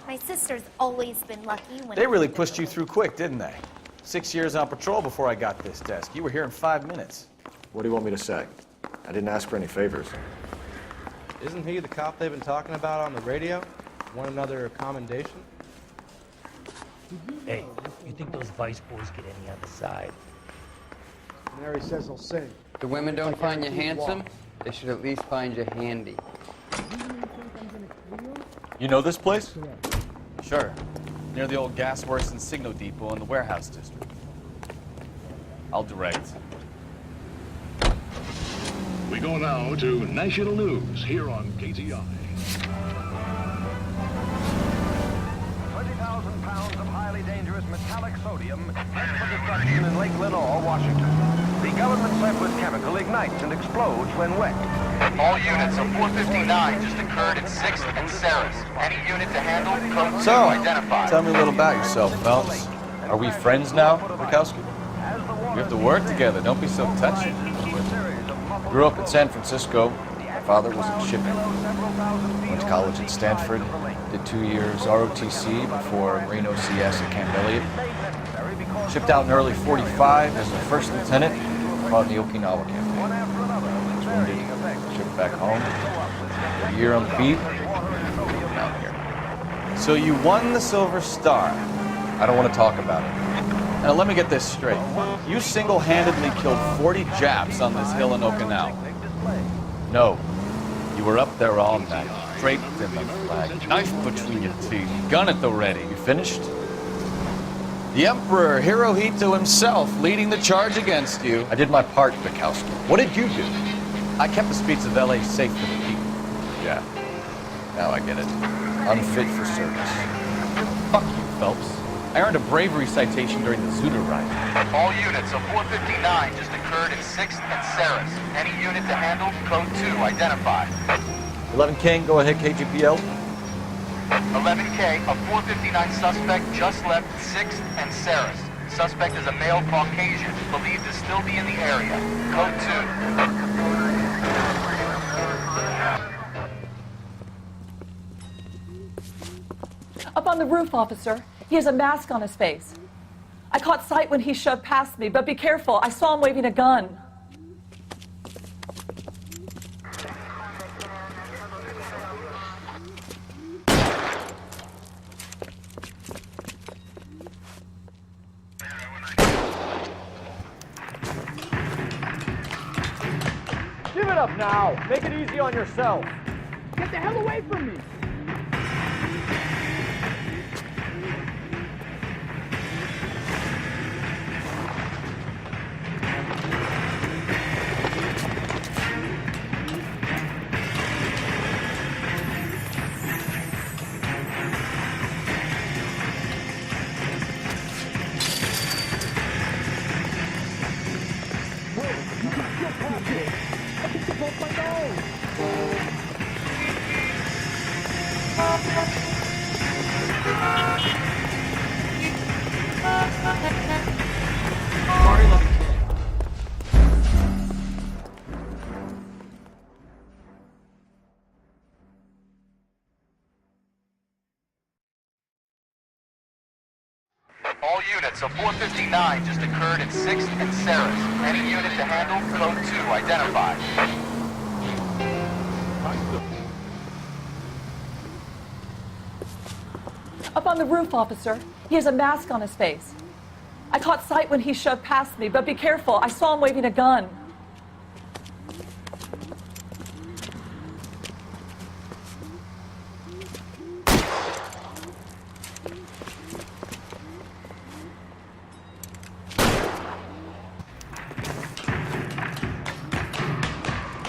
My sister's always been lucky when... They really pushed you through quick, didn't they? 6 years on patrol before I got this desk. You were here in 5 minutes. What do you want me to say? I didn't ask for any favors. Isn't he the cop they've been talking about on the radio? Want another commendation? Hey, you think those Vice boys get any on the side? Mary says he'll sing. The women don't find you handsome, they should at least find you handy. You know this place? Sure. Near the old gas works and signal depot in the warehouse district. I'll direct. We go now to national news here on KTI. 20,000 pounds of highly dangerous metallic sodium head for destruction in Lake Lenore, Washington. The government said this chemical ignites and explodes when wet. All units of 459 just occurred in 6th and Ceres. Any unit to handle, code 2 So, identified. tell me a little about yourself, Phelps. Are we friends now, Bukowski? We have to work together. Don't be so touchy. Grew up in San Francisco. My father was in shipping. Went to college at Stanford. Did 2 years ROTC before Marine OCS at Camp Elliott. Shipped out in early 45 as a first lieutenant. Fought in the Okinawa campaign. Was wounded. Shipped back home. A year on the beat. Down here. So you won the Silver Star. I don't want to talk about it. Now let me get this straight. You single-handedly killed 40 Japs on this hill in Okinawa. No. You were up there all night, draped in the flag, knife between your teeth, gun at the ready. You finished? The Emperor Hirohito himself leading the charge against you. I did my part, Bukowski. What did you do? I kept the streets of LA safe for the people. Yeah. Now I get it. Unfit for service. Fuck you, Phelps. I earned a bravery citation during the Zuda riot. All units of 459 just occurred in 6th and Ceres. Any unit to handle, code 2 identified. 11 King, go ahead, KGPL. 11K, a 459 suspect just left 6th and Ceres. Suspect is a male Caucasian, believed to still be in the area. Code 2. Up on the roof, officer. He has a mask on his face. I caught sight when he shoved past me, but be careful. I saw him waving a gun. Give it up now. Make it easy on yourself. Get the hell away from me. All units of 459 just occurred in 6th and Ceres. Any unit to handle, code 2 identified. Up on the roof, officer. He has a mask on his face. I caught sight when he shoved past me, but be careful. I saw him waving a gun.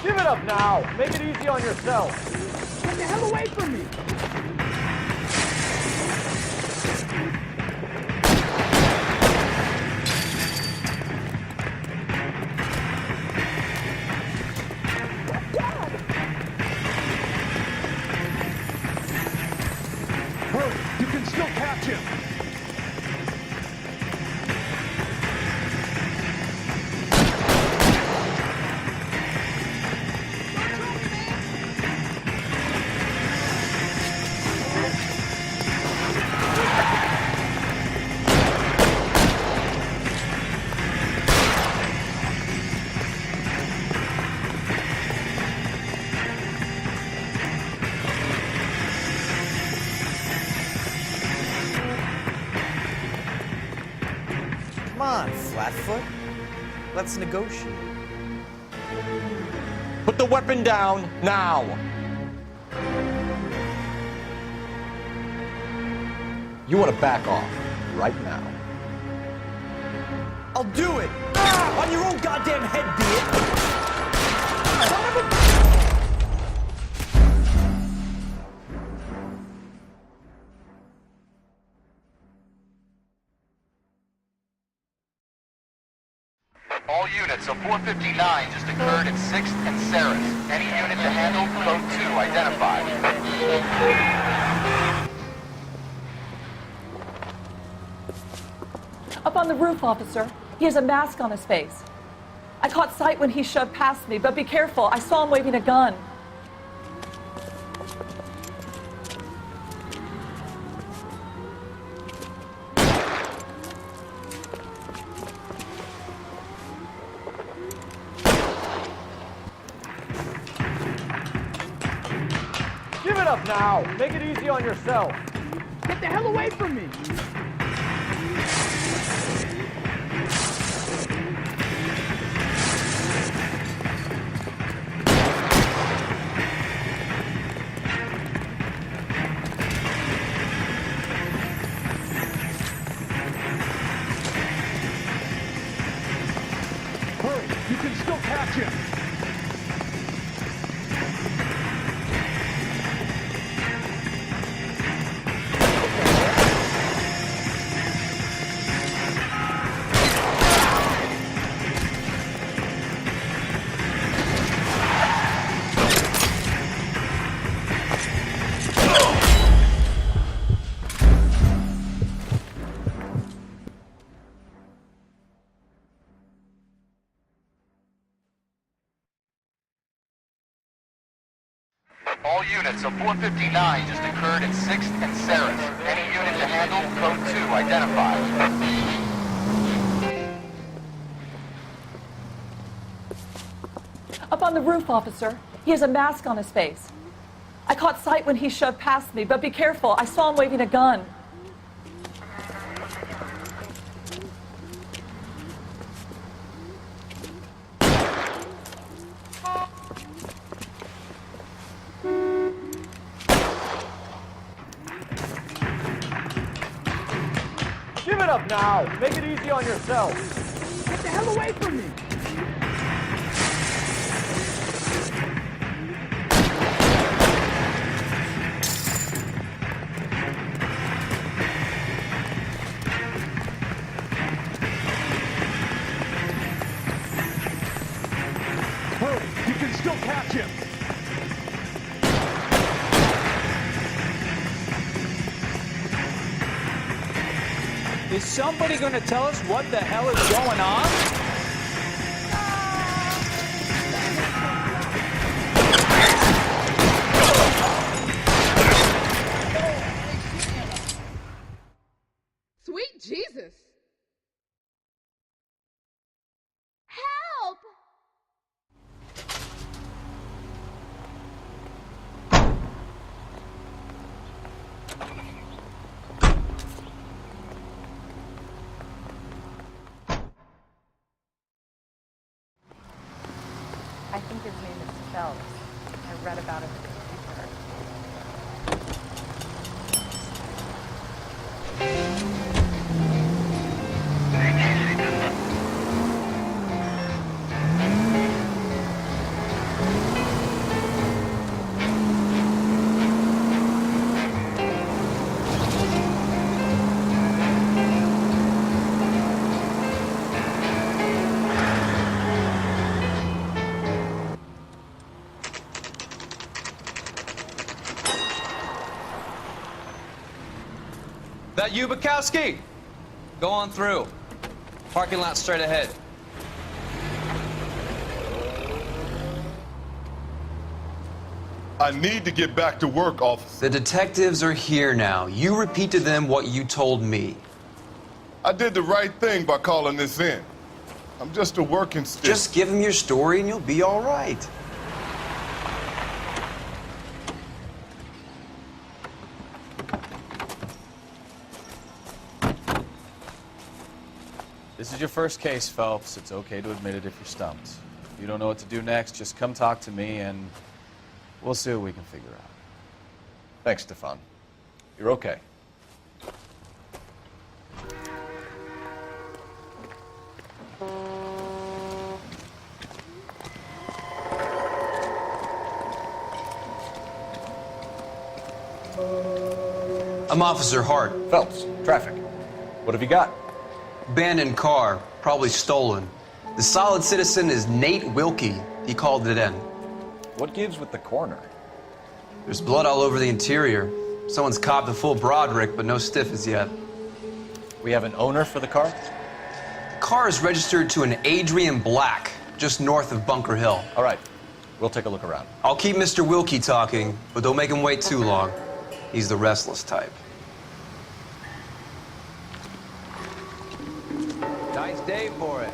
Give it up now. Make it easy on yourself. Get the hell away from me. Hurry, you can still catch him. flatfoot? Let's negotiate. Put the weapon down now. You want to back off right now. I'll do it! On your own goddamn head, be it! Son of a... All units, a 459 just occurred at 6th and Sarah's. Any unit to handle, code 2 identified. Up on the roof, officer. He has a mask on his face. I caught sight when he shoved past me, but be careful. I saw him waving a gun. Give it up now. Make it easy on yourself. Get the hell away from me. Hurry, you can still catch him. All units, a 459 just occurred at 6th and Sarah's. Any unit to handle, code 2 identified. Up on the roof, officer. He has a mask on his face. I caught sight when he shoved past me, but be careful. I saw him waving a gun. Give it up now. Make it easy on yourself. Get the hell away from me. Hurry, you can still catch him. Is somebody going to tell us what the hell is going on? Sweet Jesus! Help! I think his name is Phelps. I read about him in the paper. That you, Bukowski? Go on through. Parking lot straight ahead. I need to get back to work, officer. The detectives are here now. You repeat to them what you told me. I did the right thing by calling this in. I'm just a working stick. Just give them your story and you'll be all right. This is is your first case, Phelps. It's okay to admit it if you're stumped. If you don't know what to do next, just come talk to me and we'll see what we can figure out. Thanks, Stefan. You're okay. I'm Officer Hart. Phelps, traffic. What have you got? Abandoned car, probably stolen. The solid citizen is Nate Wilkie. He called it in. What gives with the coroner? There's blood all over the interior. Someone's copped a full Broderick, but no stiff as yet. We have an owner for the car? The car is registered to an Adrian Black, just north of Bunker Hill. All right, we'll take a look around. I'll keep Mr. Wilkie talking, but don't make him wait too long. He's the restless type. Nice day for it.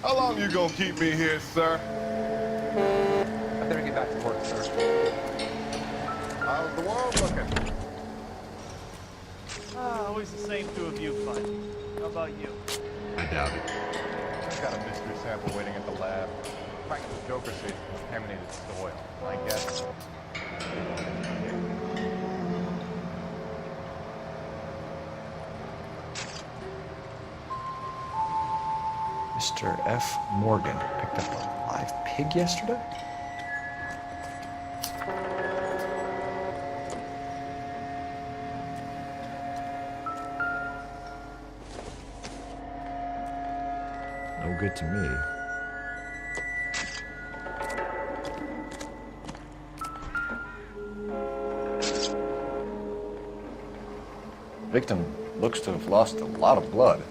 How long you gonna keep me here, sir? I better get back to work, sir. How's the world looking? Always the same two of you, Bud. How about you? I doubt it. I've got a mystery sample waiting at the lab. Cracking the Joker seed contaminated soil. I guess. Mr. F. Morgan picked up a live pig yesterday? No good to me. Victim looks to have lost a lot of blood.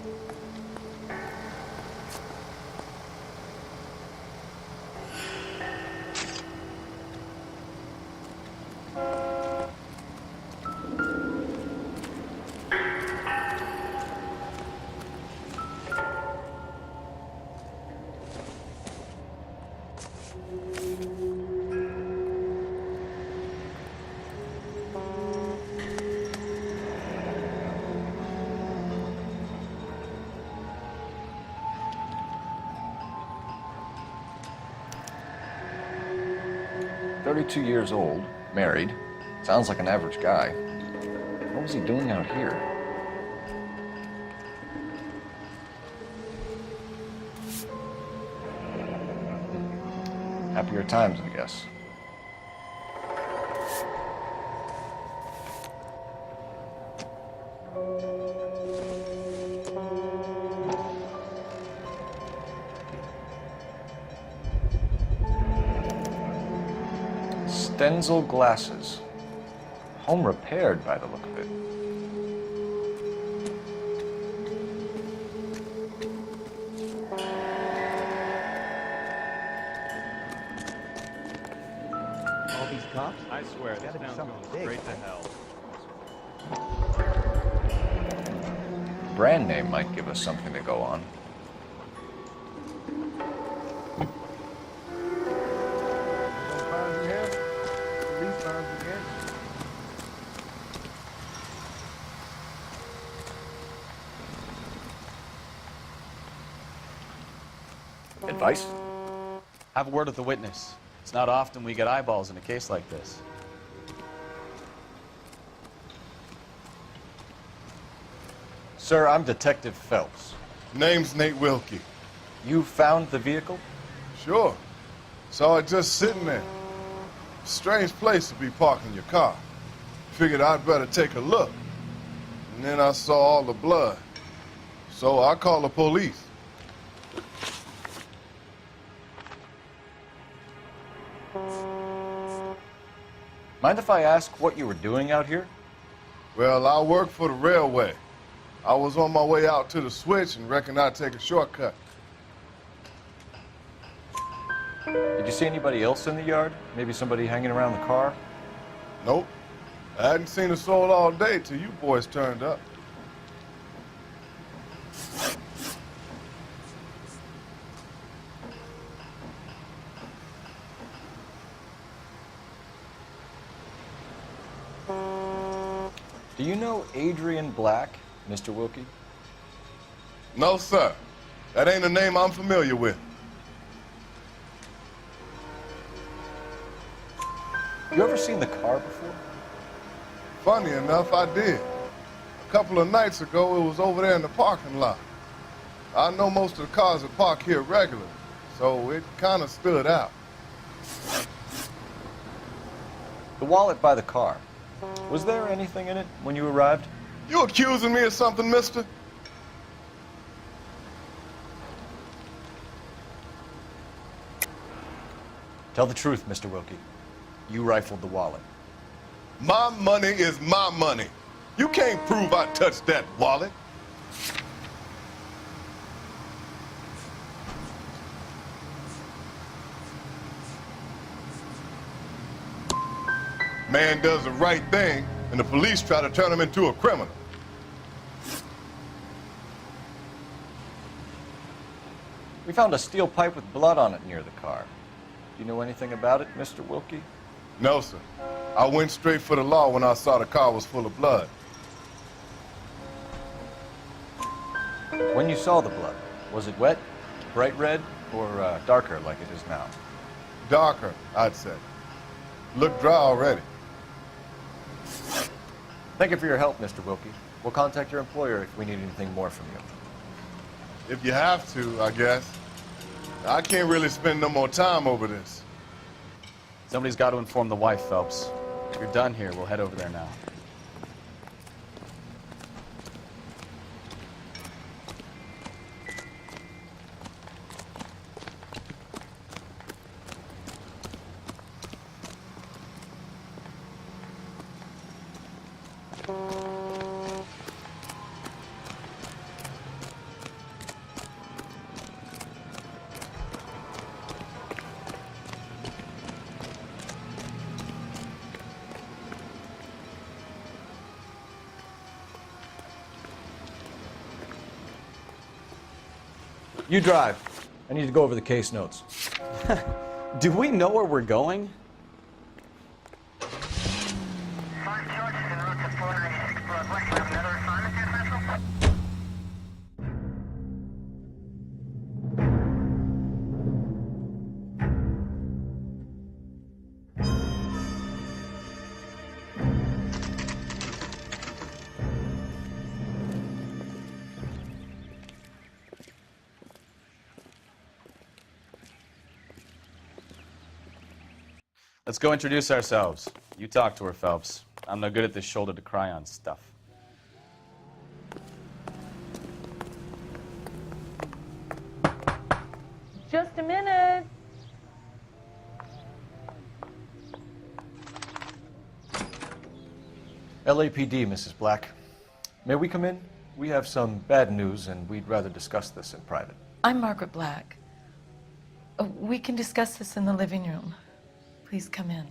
"32 years old, married, sounds like an average guy. What was he doing out here?" Happier times, I guess. Stenzel glasses. Home repaired by the look of it. All these cops? I swear, this town's going straight to hell. Brand name might give us something to go on. Advice? Have a word with the witness. It's not often we get eyeballs in a case like this. Sir, I'm Detective Phelps. Name's Nate Wilkie. You found the vehicle? Sure. Saw it just sitting there. Strange place to be parking your car. Figured I'd better take a look. And then I saw all the blood. So I called the police. Mind if I ask what you were doing out here? Well, I work for the railway. I was on my way out to the switch and reckoned I'd take a shortcut. Did you see anybody else in the yard? Maybe somebody hanging around the car? Nope. I hadn't seen a soul all day till you boys turned up. Do you know Adrian Black, Mr. Wilkie? No, sir. That ain't a name I'm familiar with. You ever seen the car before? Funny enough, I did. A couple of nights ago, it was over there in the parking lot. I know most of the cars that park here regularly, so it kind of stood out. The wallet by the car. Was there anything in it when you arrived? You accusing me of something, mister? Tell the truth, Mr. Wilkie. You rifled the wallet. My money is my money. You can't prove I touched that wallet. Man does the right thing, and the police try to turn him into a criminal. We found a steel pipe with blood on it near the car. Do you know anything about it, Mr. Wilkie? No, sir. I went straight for the law when I saw the car was full of blood. When you saw the blood, was it wet, bright red, or darker like it is now? Darker, I'd say. Looked dry already. Thank you for your help, Mr. Wilkie. We'll contact your employer if we need anything more from you. If you have to, I guess. I can't really spend no more time over this. Somebody's got to inform the wife, Phelps. If you're done here, we'll head over there now. You drive. I need to go over the case notes. Do we know where we're going? Let's go introduce ourselves. You talk to her, Phelps. I'm no good at this shoulder to cry on stuff. Just a minute. LAPD, Mrs. Black. May we come in? We have some bad news, and we'd rather discuss this in private. I'm Margaret Black. We can discuss this in the living room. Please come in.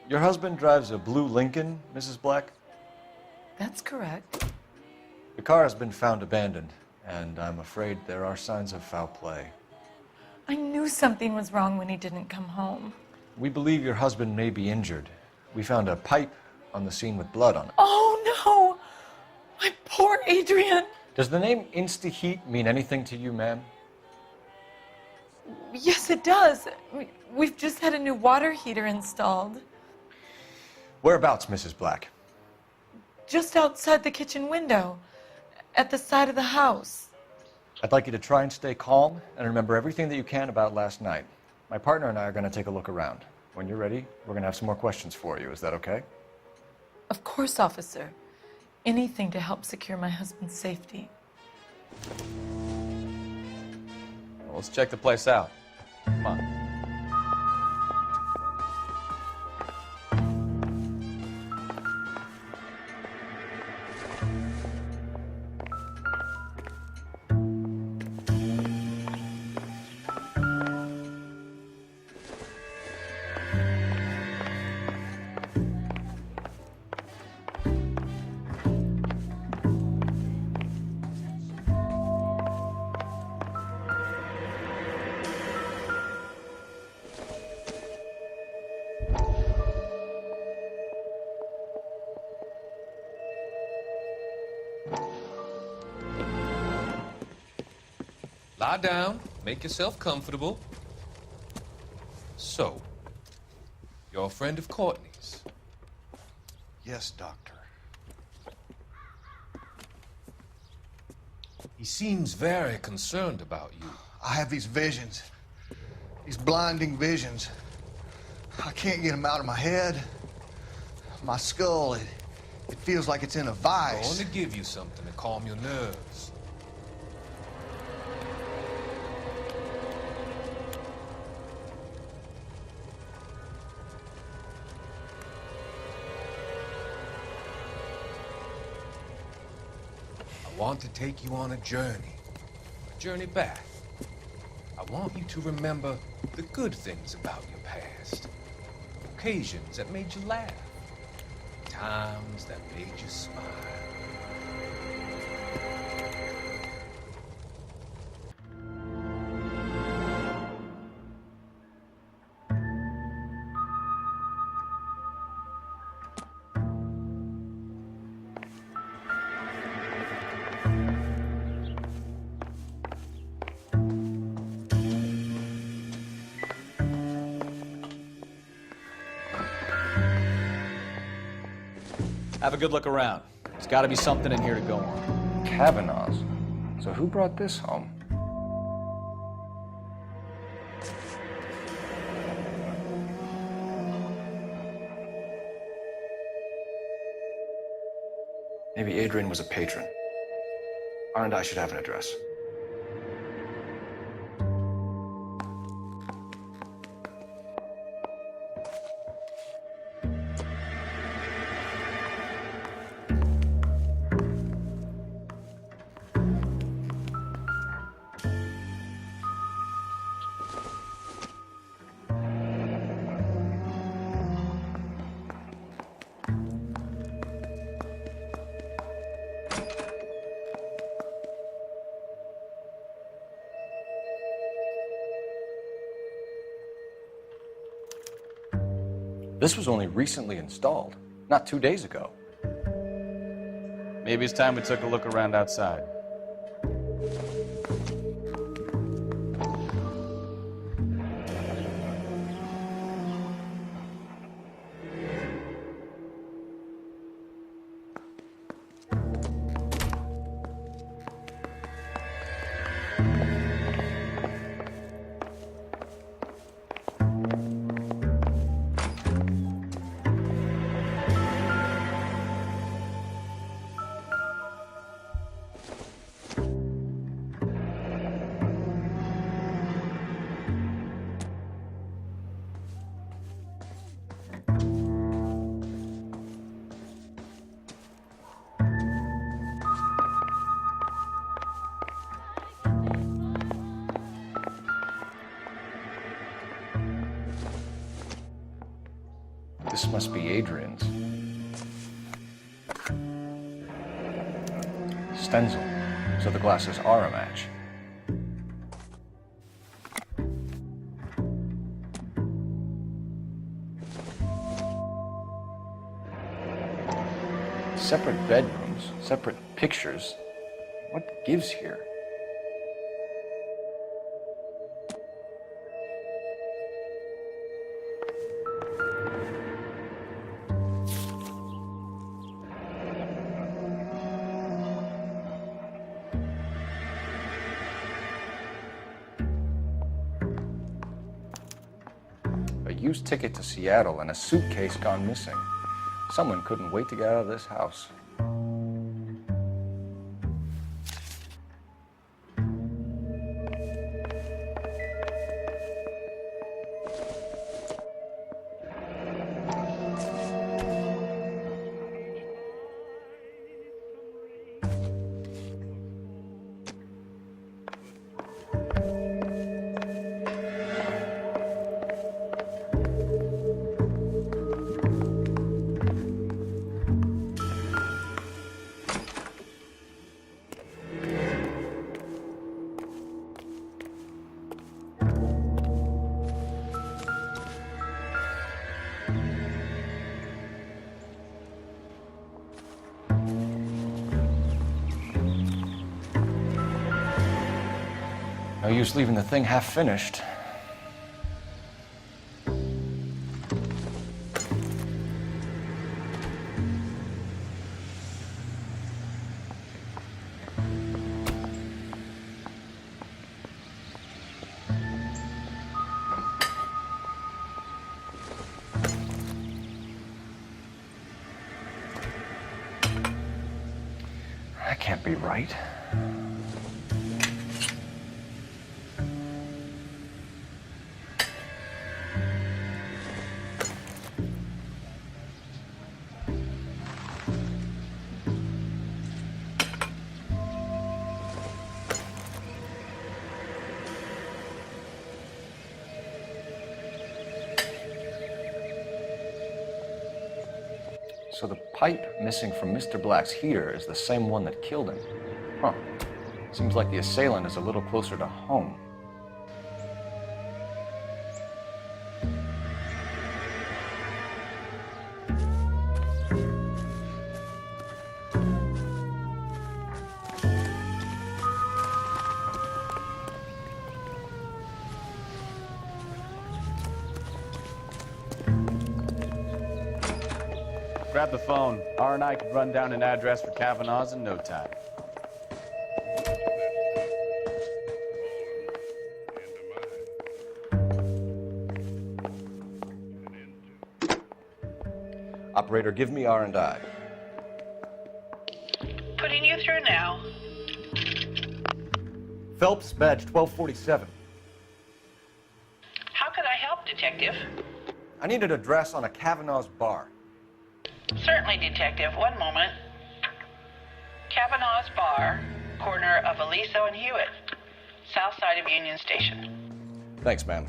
Your husband drives a blue Lincoln, Mrs. Black? That's correct. The car has been found abandoned, and I'm afraid there are signs of foul play. I knew something was wrong when he didn't come home. We believe your husband may be injured. We found a pipe on the scene with blood on it. Oh, no! My poor Adrian! Does the name Insta-Heat mean anything to you, ma'am? Yes, it does. We've just had a new water heater installed. Whereabouts, Mrs. Black? Just outside the kitchen window, at the side of the house. I'd like you to try and stay calm and remember everything that you can about last night. My partner and I are going to take a look around. When you're ready, we're going to have some more questions for you. Is that okay? Of course, officer. Anything to help secure my husband's safety. Well, let's check the place out. Come on. Lie down, make yourself comfortable. So, you're a friend of Courtney's? Yes, Doctor. He seems very concerned about you. I have these visions, these blinding visions. I can't get them out of my head. My skull, it feels like it's in a I'm vice. going to give you something to calm your nerves. I want to take you on a journey back. I want you to remember the good things about your past, occasions that made you laugh, times that made you smile. Have a good look around. There's got to be something in here to go on. Kavanaugh's. So who brought this home? Maybe Adrian was a patron. And I should have an address. This was only recently installed, not 2 days ago. Maybe it's time we took a look around outside. This must be Adrian's. Stencil, so the glasses are a match. Separate bedrooms, separate pictures. What gives here? A used ticket to Seattle and a suitcase gone missing. Someone couldn't wait to get out of this house. No use leaving the thing half finished. That can't be right. So the pipe missing from Mr. Black's heater is the same one that killed him. Huh. Seems like the assailant is a little closer to home. Grab the phone. R and I could run down an address for Kavanaugh's in no time. Operator, give me R&I. Putting you through now. Phelps, badge 1247. How could I help, Detective? I need an address on a Kavanaugh's bar. Certainly, Detective. One moment. Kavanaugh's Bar, corner of Aliso and Hewitt, south side of Union Station. Thanks, man.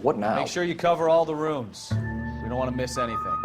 What now? Make sure you cover all the rooms. We don't want to miss anything.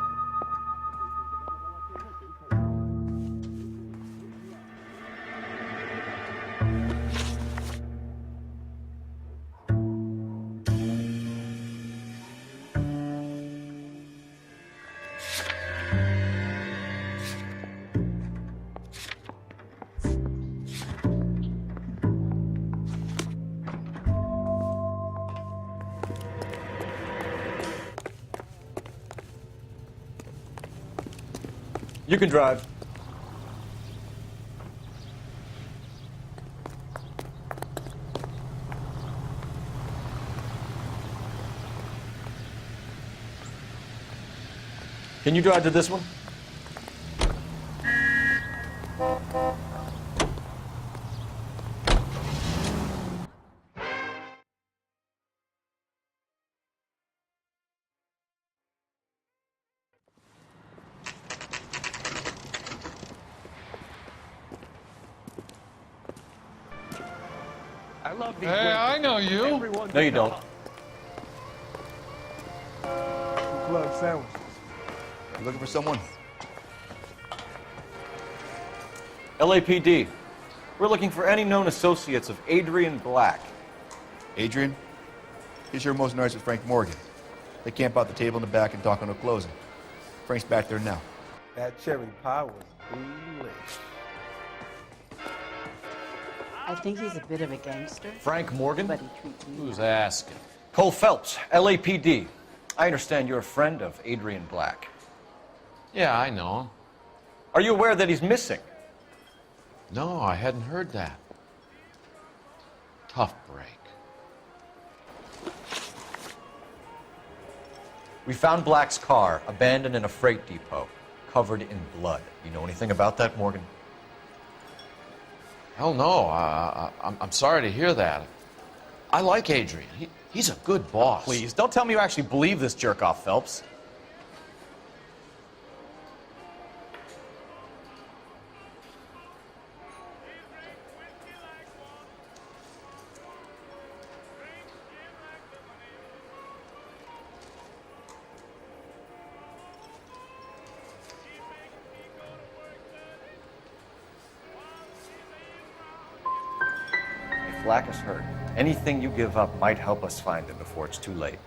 You can drive. Can you drive to this one? I love these. Hey, I know you. No, you don't. Club sandwiches. You looking for someone? LAPD. We're looking for any known associates of Adrian Black. Adrian? He's here most nights with Frank Morgan. They camp out the table in the back and talk on no closing. Frank's back there now. That cherry pie was delicious. I think he's a bit of a gangster. Frank Morgan? But he treats me. Who's asking? Cole Phelps, LAPD. I understand you're a friend of Adrian Black. Yeah, I know him. Are you aware that he's missing? No, I hadn't heard that. Tough break. We found Black's car abandoned in a freight depot, covered in blood. You know anything about that, Morgan? Hell no. I'm sorry to hear that. I like Adrian. He's a good boss. Please, don't tell me you actually believe this jerk-off, Phelps. Black is hurt. Anything you give up might help us find him before it's too late.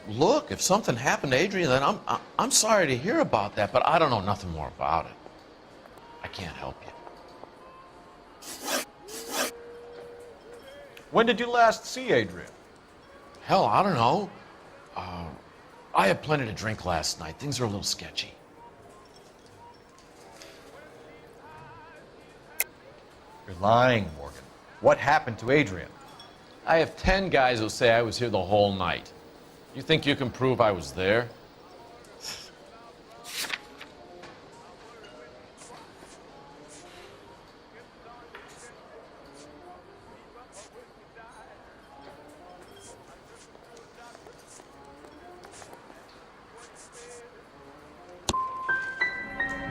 Look, if something happened to Adrian, then I'm sorry to hear about that, but I don't know nothing more about it. I can't help you. When did you last see Adrian? Hell, I don't know. I had plenty to drink last night. Things are a little sketchy. You're lying, Morgan. What happened to Adrian? I have 10 guys who say I was here the whole night. You think you can prove I was there?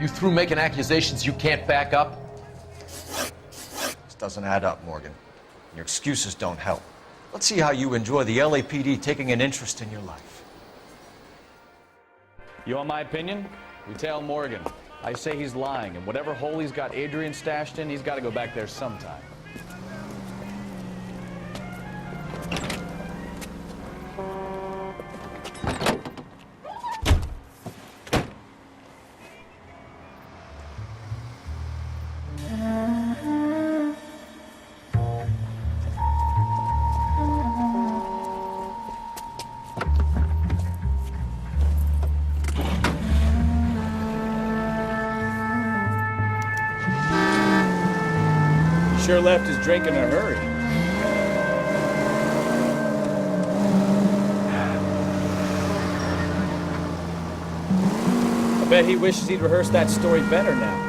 You through making accusations you can't back up? This doesn't add up, Morgan. Your excuses don't help. Let's see how you enjoy the LAPD taking an interest in your life. You want my opinion? We tell Morgan. I say he's lying, and whatever hole he's got Adrian stashed in, he's got to go back there sometime. Sure left his drink in a hurry. I bet he wishes he'd rehearsed that story better now.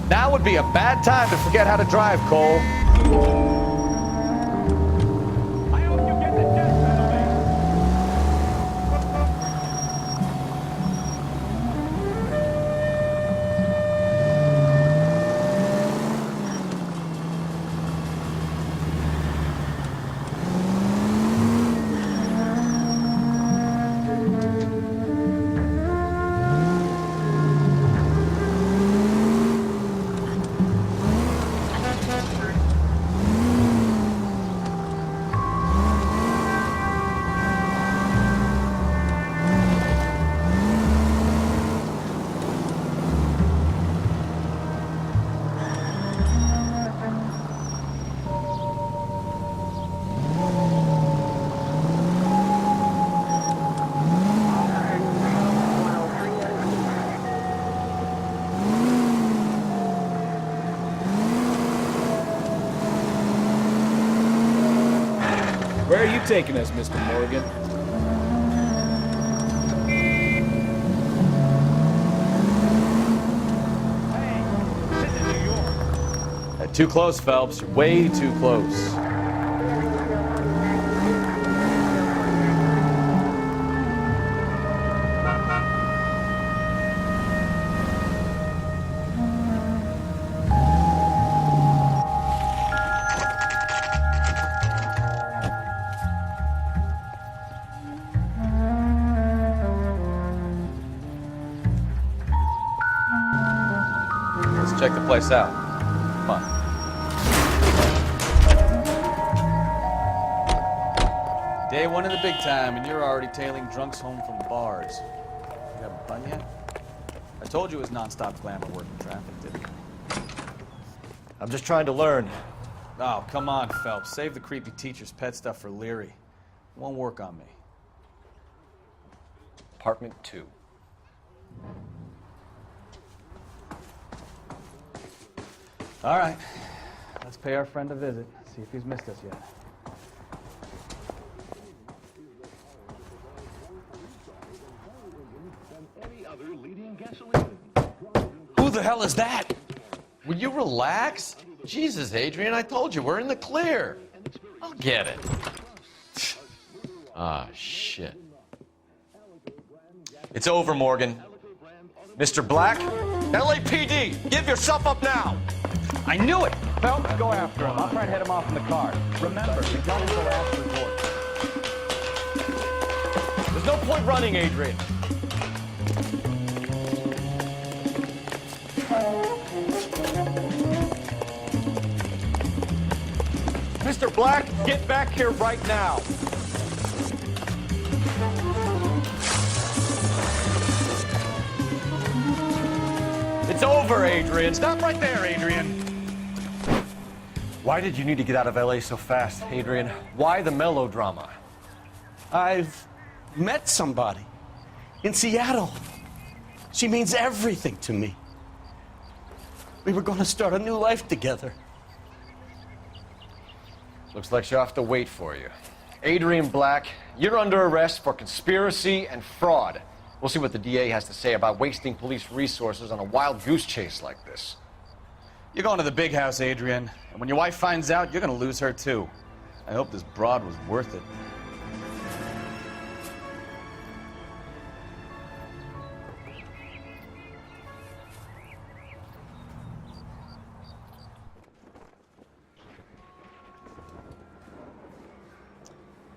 Now would be a bad time to forget how to drive, Cole. Where are you taking us, Mr. Morgan? Too close, Phelps. You're way too close. Let's check the place out. Come on. Day one in the big time, and you're already tailing drunks home from bars. You have a pun yet? I told you it was non-stop glamour work in traffic, didn't I? I'm just trying to learn. Oh, come on, Phelps. Save the creepy teacher's pet stuff for Leary. It won't work on me. Apartment 2. All right. Let's pay our friend a visit. See if he's missed us yet. Who the hell is that? Will you relax? Jesus, Adrian, I told you, we're in the clear. I'll get it. Ah, shit. It's over, Morgan. Mr. Black? LAPD, give yourself up now! I knew it! Phelps, go after him. I'll try and head him off in the car. Remember, the gun is the last resort. There's no point running, Adrian. Mr. Black, get back here right now. It's over, Adrian. Stop right there, Adrian. Why did you need to get out of LA so fast, Adrian? Why the melodrama? I've met somebody in Seattle. She means everything to me. We were going to start a new life together. Looks like she'll have to wait for you. Adrian Black, you're under arrest for conspiracy and fraud. We'll see what the DA has to say about wasting police resources on a wild goose chase like this. You're going to the big house, Adrian. And when your wife finds out, you're going to lose her too. I hope this broad was worth it.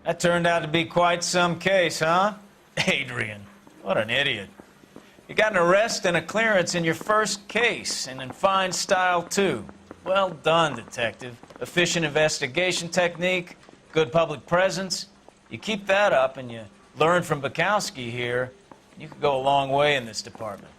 That turned out to be quite some case, huh? Adrian, what an idiot. You got an arrest and a clearance in your first case, and in fine style, too. Well done, detective. Efficient investigation technique, good public presence. You keep that up and you learn from Bukowski here, you could go a long way in this department.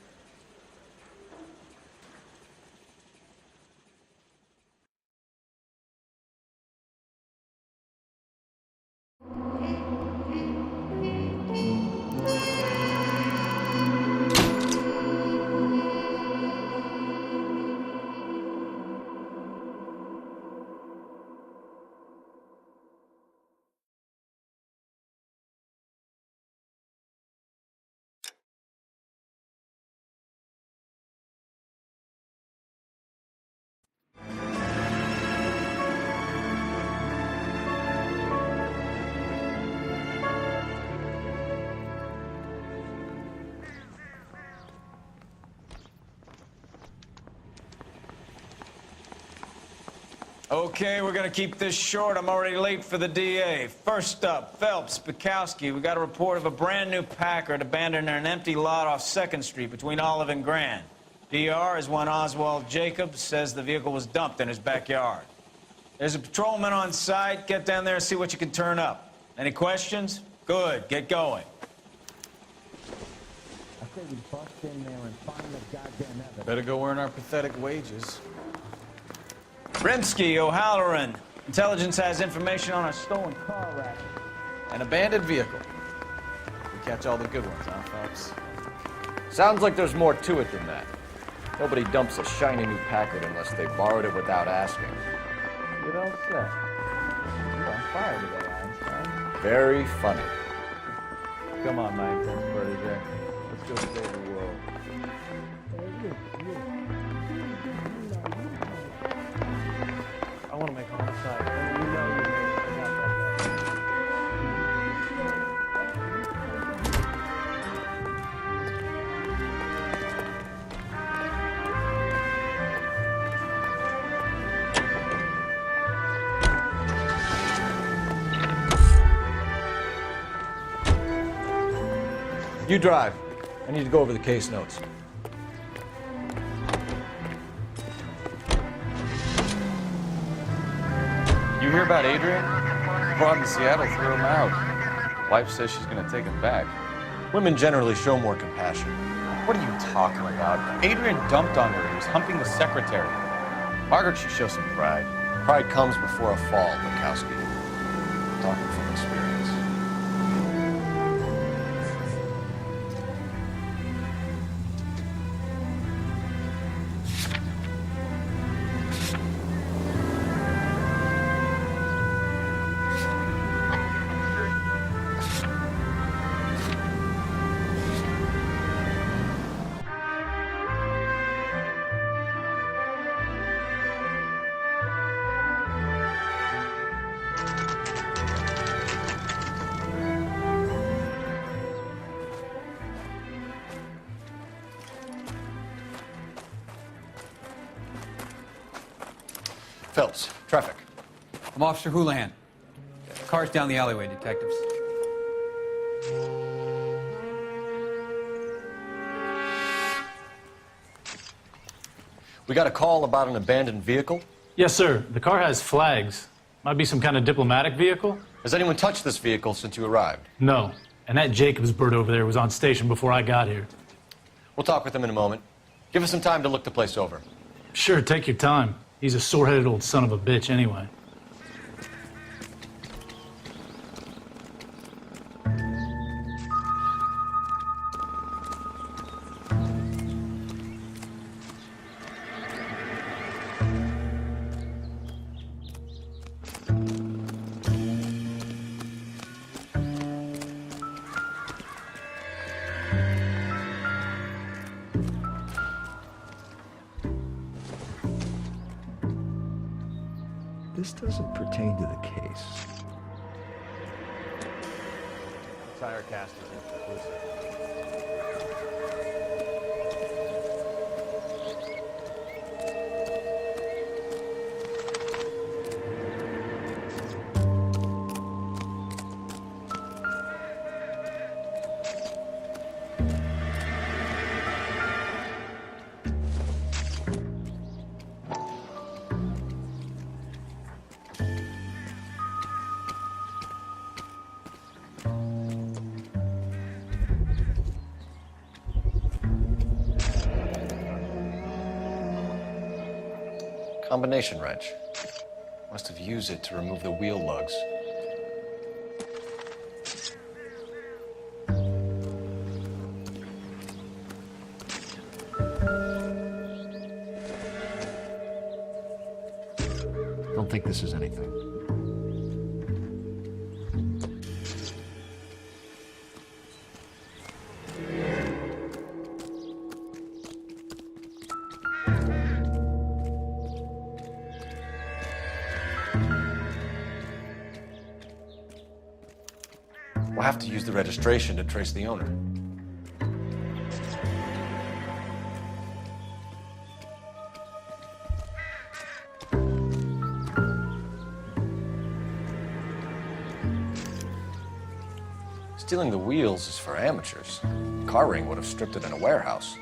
Okay, we're gonna keep this short. I'm already late for the DA. First up, Phelps, Bukowski. We got a report of a brand new Packard abandoned in an empty lot off 2nd Street between Olive and Grand. DR is one Oswald Jacobs, says the vehicle was dumped in his backyard. There's a patrolman on site. Get down there and see what you can turn up. Any questions? Good, get going. I say we bust in there and find the goddamn evidence. Better go earn our pathetic wages. Rimsky, O'Halloran. Intelligence has information on a stolen car wreck. An abandoned vehicle. We catch all the good ones, huh, Phelps? Sounds like there's more to it than that. Nobody dumps a shiny new Packard unless they borrowed it without asking. You don't say. You're on fire today, Einstein. Very funny. Come on, my intense protege. Let's go save the world. I want to make homicide. And you know you made it not that You drive. I need to go over the case notes. You hear about Adrian? Broad in Seattle threw him out. Wife says she's going to take him back. Women generally show more compassion. What are you talking about? Adrian dumped on her. He was humping the secretary. Margaret should show some pride. Pride comes before a fall, Bukowski. Talking from experience. Phelps, traffic. I'm Officer Houlihan. Car's down the alleyway, detectives. We got a call about an abandoned vehicle. Yes, sir. The car has flags. Might be some kind of diplomatic vehicle. Has anyone touched this vehicle since you arrived? No. And that Jacobs bird over there was on station before I got here. We'll talk with him in a moment. Give us some time to look the place over. Sure, take your time. He's a sore-headed old son of a bitch anyway. This doesn't pertain to the case. Entire cast is inconclusive. Combination wrench. Must have used it to remove the wheel lugs. Don't think this is anything. We'll have to use the registration to trace the owner. Stealing the wheels is for amateurs. Car ring would have stripped it in a warehouse.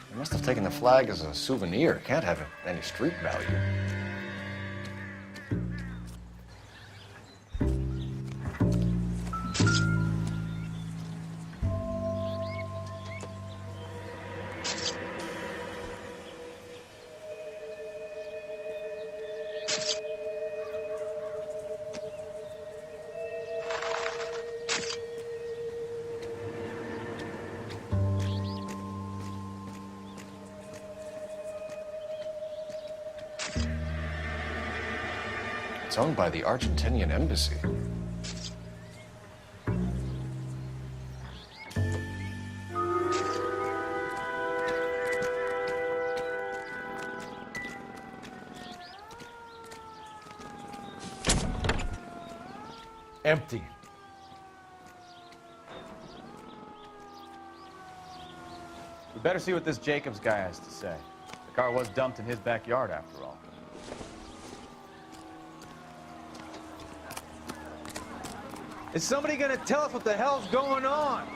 They must have taken the flag as a souvenir. Can't have any street value. It's owned by the Argentinian embassy. Empty. We better see what this Jacobs guy has to say. The car was dumped in his backyard, after all. Is somebody gonna tell us what the hell's going on?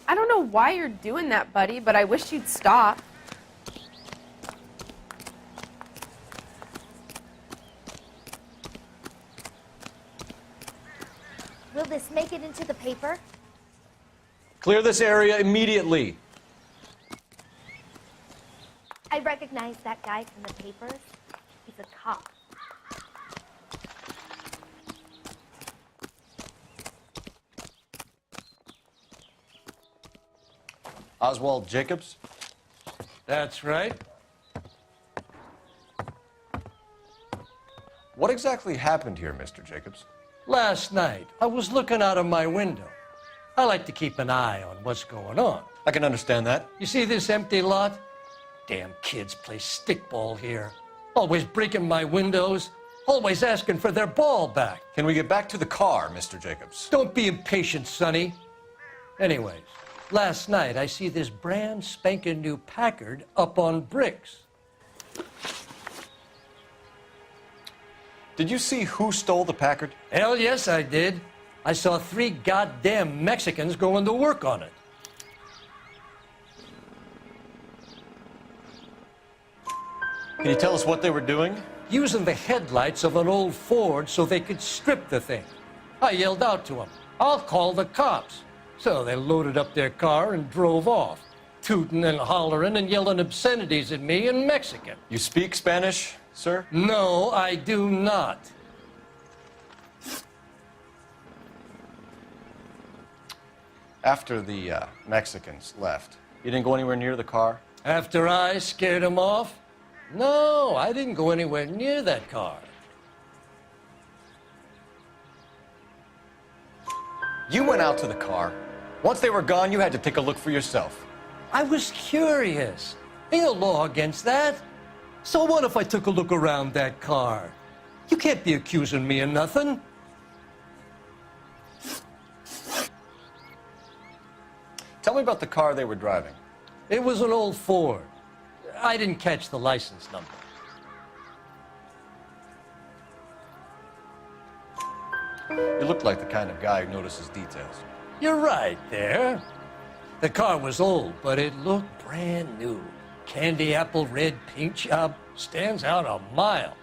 I don't know why you're doing that, buddy, but I wish you'd stop. Will this make it into the paper? Clear this area immediately. I recognize that guy from the papers. He's a cop. Oswald Jacobs? That's right. What exactly happened here, Mr. Jacobs? Last night, I was looking out of my window. I like to keep an eye on what's going on. I can understand that. You see this empty lot? Damn kids play stickball here. Always breaking my windows. Always asking for their ball back. Can we get back to the car, Mr. Jacobs? Don't be impatient, Sonny. Anyways, last night I see this brand spanking new Packard up on bricks. Did you see who stole the Packard? Hell yes, I did. I saw 3 goddamn Mexicans going to work on it. Can you tell us what they were doing? Using the headlights of an old Ford so they could strip the thing. I yelled out to them, "I'll call the cops." So they loaded up their car and drove off, tooting and hollering and yelling obscenities at me in Mexican. You speak Spanish, sir? No, I do not. After the Mexicans left, you didn't go anywhere near the car? After I scared them off? No, I didn't go anywhere near that car. You went out to the car. Once they were gone, you had to take a look for yourself. I was curious. Ain't no law against that. So what if I took a look around that car? You can't be accusing me of nothing. Tell me about the car they were driving. It was an old Ford. I didn't catch the license number. You look like the kind of guy who notices details. You're right there. The car was old, but it looked brand new. Candy apple red paint job stands out a mile.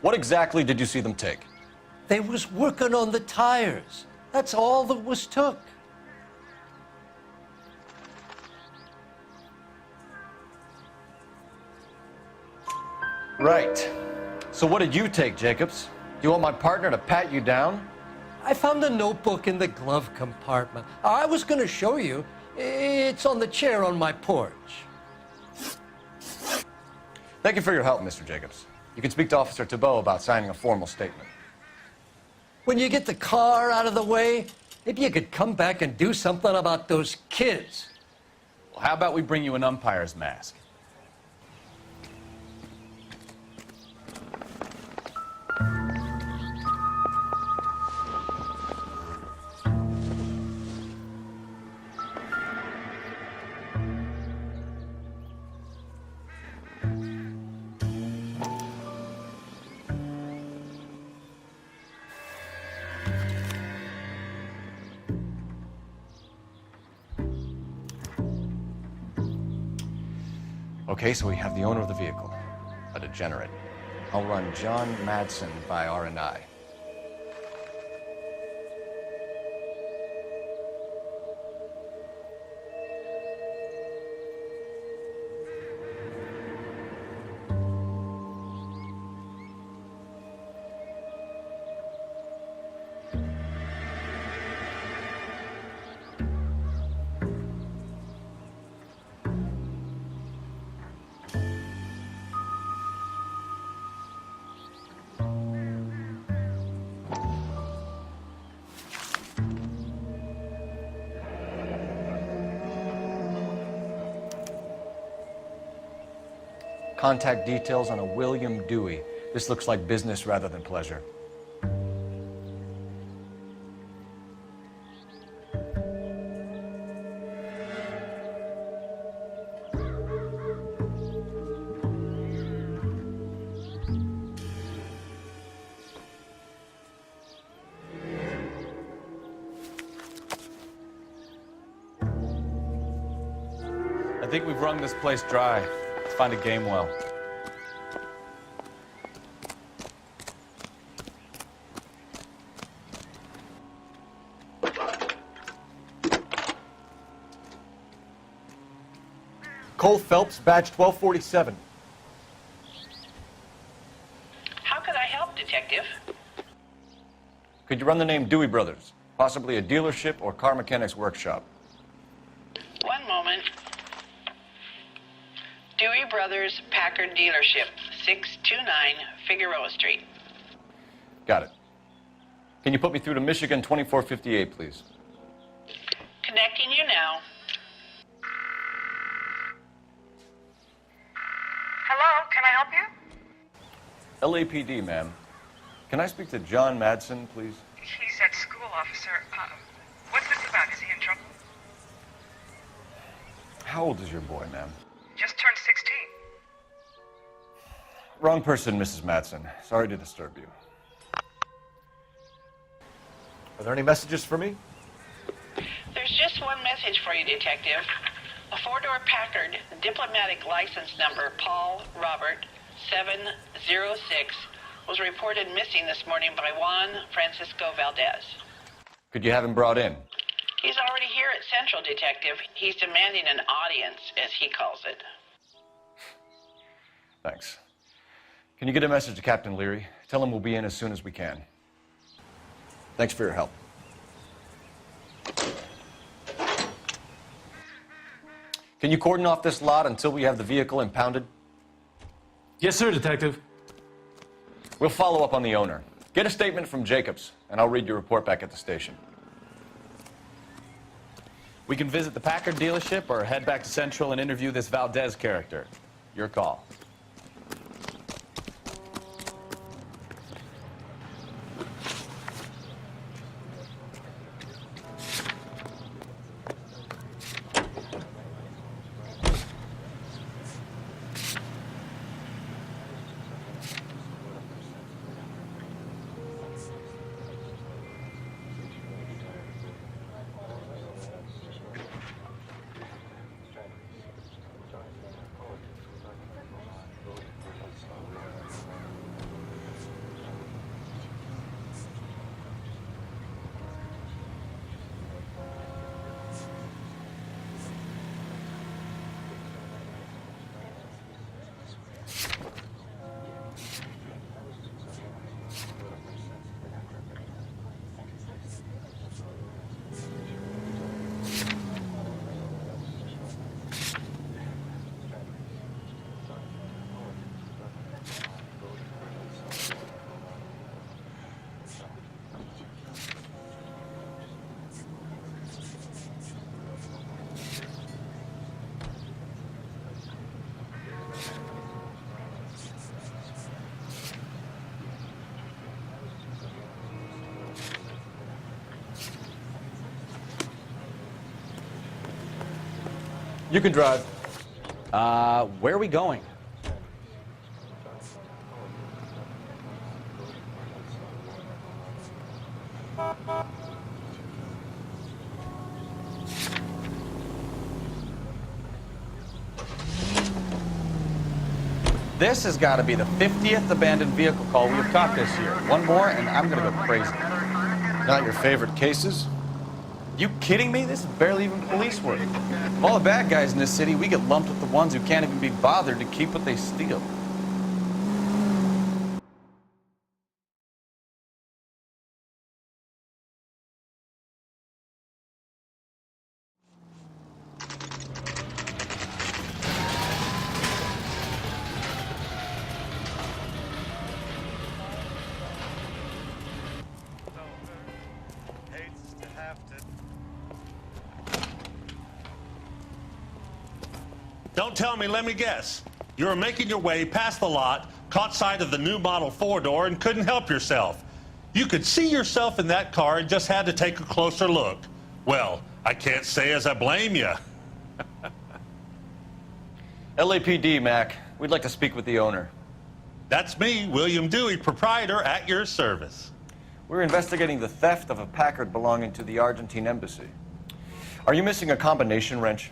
What exactly did you see them take? They was working on the tires. That's all that was took. Right. So what did you take, Jacobs? Do you want my partner to pat you down? I found a notebook in the glove compartment. I was going to show you. It's on the chair on my porch. Thank you for your help, Mr. Jacobs. You can speak to Officer Thibault about signing a formal statement. When you get the car out of the way, maybe you could come back and do something about those kids. Well, how about we bring you an umpire's mask? Okay, so we have the owner of the vehicle, a degenerate. I'll run John Madsen by R&I. Contact details on a William Dewey. This looks like business rather than pleasure. I think we've wrung this place dry. Let's find a game well. Cole Phelps, badge 1247. How could I help, Detective? Could you run the name Dewey Brothers? Possibly a dealership or car mechanics workshop. One moment. Dewey Brothers Packard dealership, 629 Figueroa Street. Got it. Can you put me through to Michigan 2458, please? Connecting you now. Hello, can I help you? LAPD, ma'am. Can I speak to John Madsen, please? He's at school, officer. What's this about? Is he in trouble? How old is your boy, ma'am? Just turned 16. Wrong person, Mrs. Madsen. Sorry to disturb you. Are there any messages for me? There's just one message for you, Detective. A four-door Packard, diplomatic license number Paul Robert 706, was reported missing this morning by Juan Francisco Valdez. Could you have him brought in? He's already here at Central, Detective. He's demanding an audience, as he calls it. Thanks. Can you get a message to Captain Leary? Tell him we'll be in as soon as we can. Thanks for your help. Can you cordon off this lot until we have the vehicle impounded? Yes, sir, Detective. We'll follow up on the owner. Get a statement from Jacobs, and I'll read your report back at the station. We can visit the Packard dealership or head back to Central and interview this Valdez character. Your call. You can drive. Where are we going? This has got to be the 50th abandoned vehicle call we have caught this year. One more, and I'm going to go crazy. Not your favorite cases? You kidding me? This is barely even police work. Of all the bad guys in this city, we get lumped with the ones who can't even be bothered to keep what they steal. Don't tell me, let me guess. You were making your way past the lot, caught sight of the new model four-door, and couldn't help yourself. You could see yourself in that car and just had to take a closer look. Well, I can't say as I blame you. LAPD, Mac. We'd like to speak with the owner. That's me, William Dewey, proprietor, at your service. We're investigating the theft of a Packard belonging to the Argentine embassy. Are you missing a combination wrench?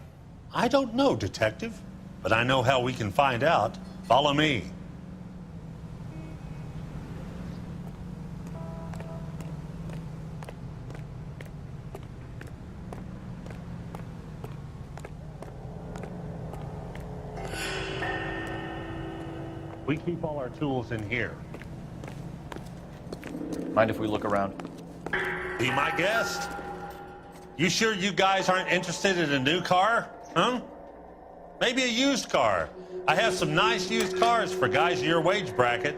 I don't know, Detective, but I know how we can find out. Follow me. We keep all our tools in here. Mind if we look around? Be my guest. You sure you guys aren't interested in a new car? Huh? Maybe a used car. I have some nice used cars for guys in your wage bracket.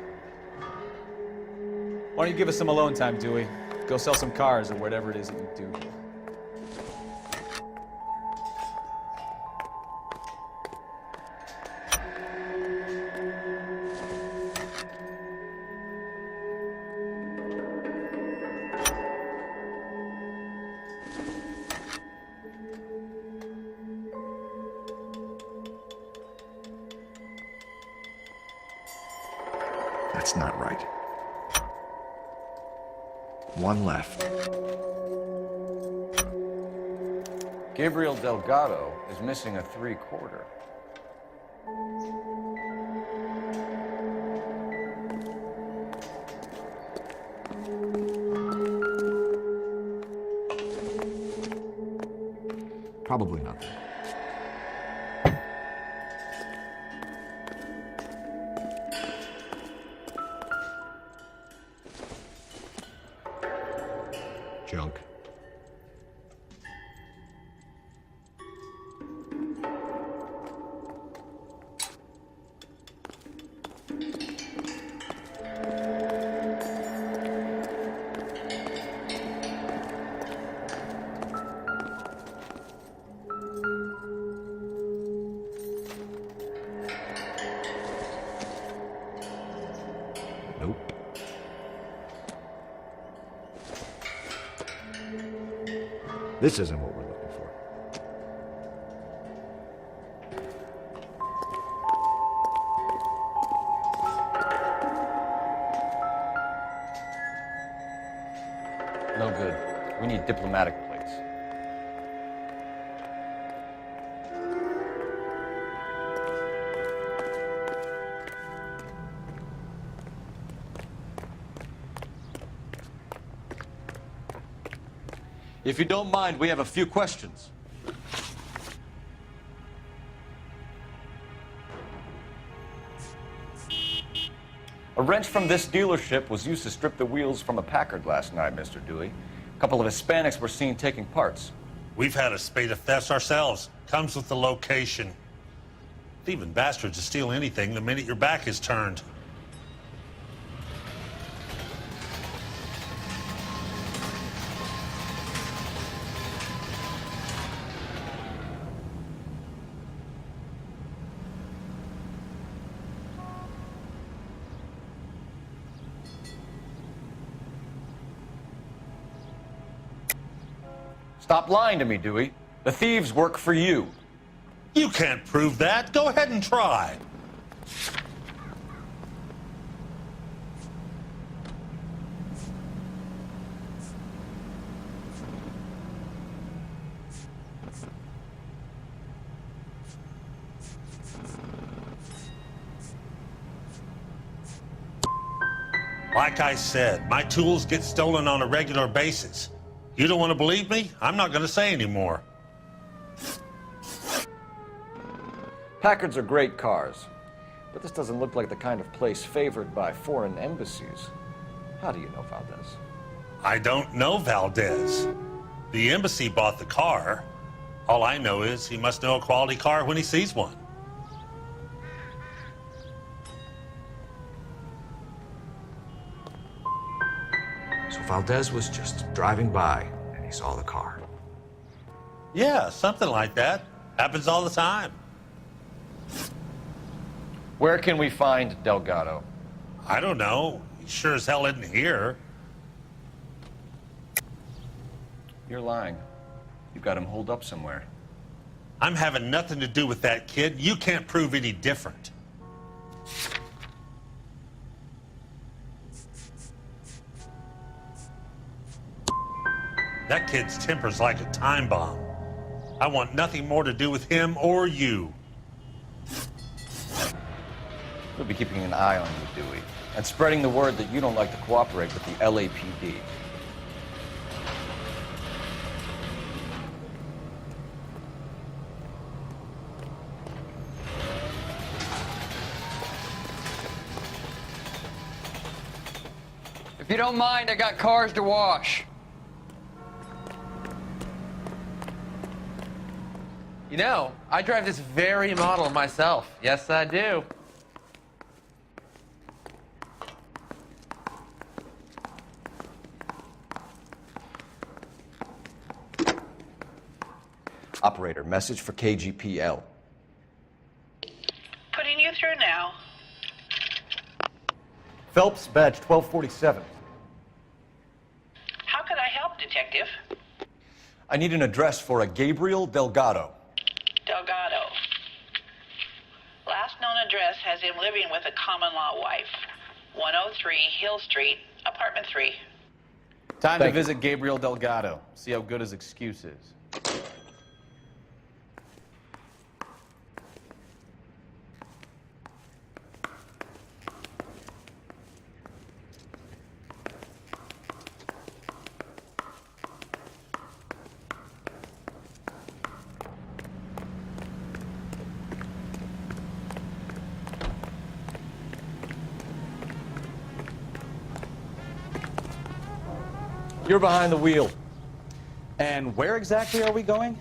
Why don't you give us some alone time, Dewey? Go sell some cars or whatever it is that you do. That's not right. One left. Gabriel Delgado is missing a 3/4. Probably not. Junk. Nope. This isn't what we're looking for. No good. We need diplomatic plates. If you don't mind, we have a few questions. A wrench from this dealership was used to strip the wheels from a Packard last night, Mr. Dewey. A couple of Hispanics were seen taking parts. We've had a spate of thefts ourselves. Comes with the location. Thieving bastards to steal anything the minute your back is turned. Stop lying to me, Dewey. The thieves work for you. You can't prove that. Go ahead and try. Like I said, my tools get stolen on a regular basis. You don't want to believe me? I'm not going to say anymore. Packards are great cars, but this doesn't look like the kind of place favored by foreign embassies. How do you know Valdez? I don't know Valdez. The embassy bought the car. All I know is he must know a quality car when he sees one. So Valdez was just driving by and he saw the car. Yeah, something like that. Happens all the time. Where can we find Delgado? I don't know. He sure as hell isn't here. You're lying. You've got him holed up somewhere. I'm having nothing to do with that kid. You can't prove any different. That kid's temper's like a time bomb. I want nothing more to do with him or you. We'll be keeping an eye on you, Dewey, and spreading the word that you don't like to cooperate with the LAPD. If you don't mind, I got cars to wash. You know, I drive this very model myself. Yes, I do. Operator, message for KGPL. Putting you through now. Phelps, badge 1247. How could I help, Detective? I need an address for a Gabriel Delgado. Delgado. Last known address has him living with a common-law wife. 103 Hill Street, apartment 3. Time to visit Gabriel Delgado. See how good his excuse is. You're behind the wheel. And where exactly are we going?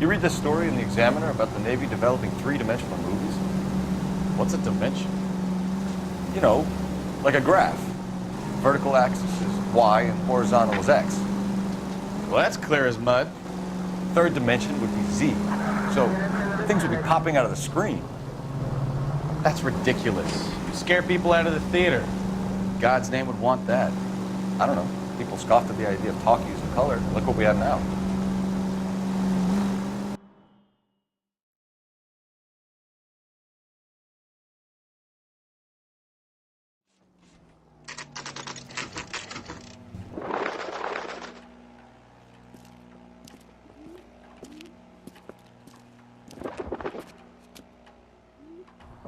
You read this story in the Examiner about the Navy developing three-dimensional movies? What's a dimension? You know, like a graph. Vertical axis is Y and horizontal is X. Well, that's clear as mud. Third dimension would be Z. So things would be popping out of the screen. That's ridiculous. You scare people out of the theater. God's name would want that. I don't know. People scoffed at the idea of talkies in color. Look what we have now.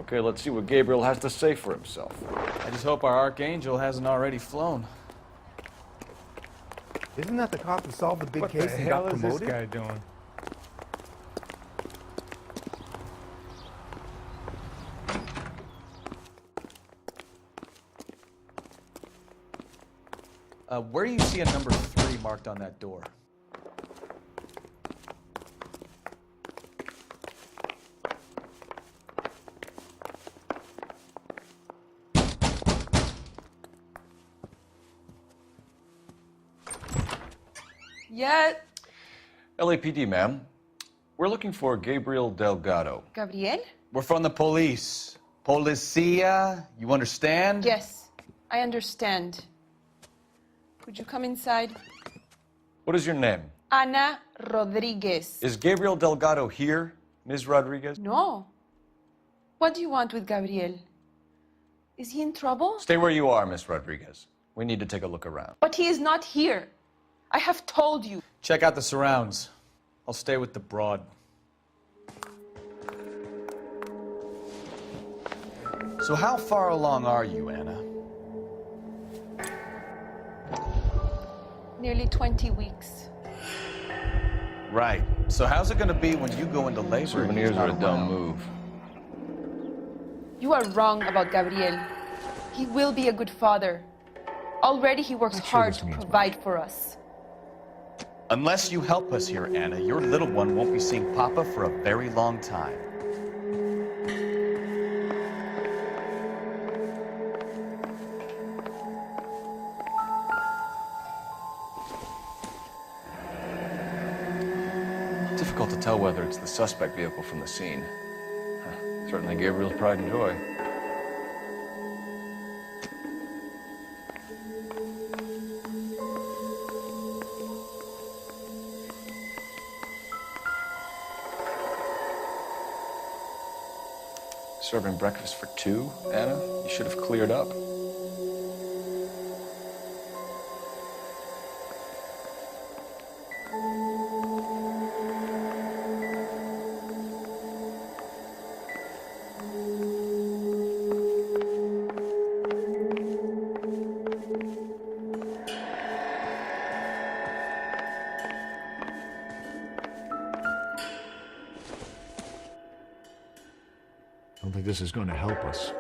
Okay, let's see what Gabriel has to say for himself. I just hope our archangel hasn't already flown. Isn't that the cop who solved the big case and got promoted? What the hell is this guy doing? Where do you see a number 3 marked on that door? Yeah. LAPD, ma'am. We're looking for Gabriel Delgado. Gabriel? We're from the police. Policia, you understand? Yes, I understand. Could you come inside? What is your name? Ana Rodriguez. Is Gabriel Delgado here, Ms. Rodriguez? No. What do you want with Gabriel? Is he in trouble? Stay where you are, Ms. Rodriguez. We need to take a look around. But he is not here. I have told you. Check out the surrounds. I'll stay with the broad. So how far along are you, Anna? Nearly 20 weeks. Right. So how's it going to be when you go into labor? Souvenirs are a dumb move. You are wrong about Gabriel. He will be a good father. Already he works hard to provide for us. Unless you help us here, Anna, your little one won't be seeing Papa for a very long time. Difficult to tell whether it's the suspect vehicle from the scene. Certainly Gabriel's pride and joy. Serving breakfast for 2, Anna? You should have cleared up. I don't think this is going to help us.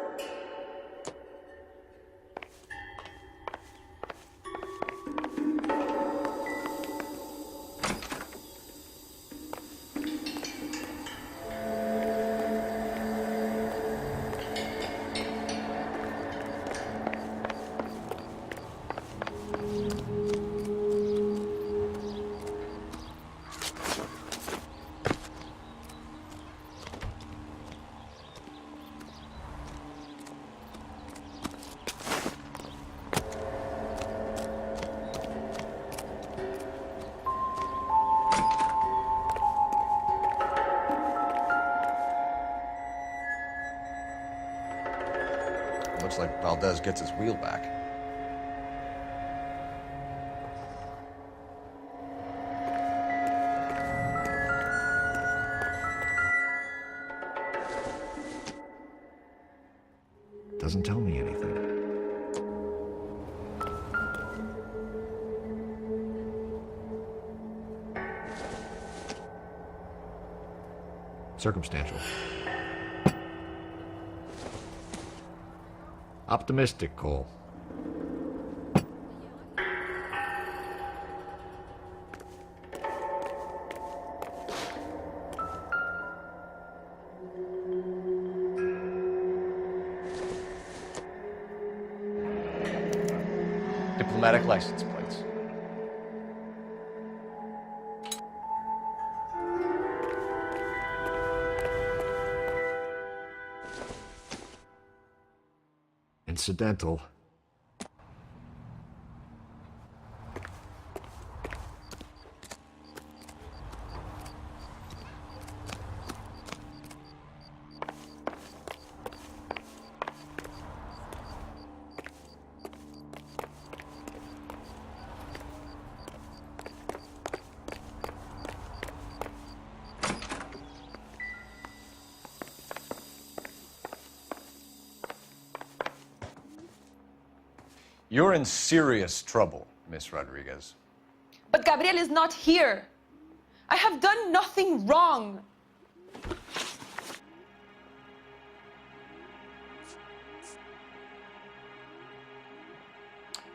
looks like Valdez gets his wheel back. Doesn't tell me anything. Circumstantial. Optimistic, Cole. Diplomatic license plates. Incidental. You're in serious trouble, Miss Rodriguez. But Gabriel is not here. I have done nothing wrong.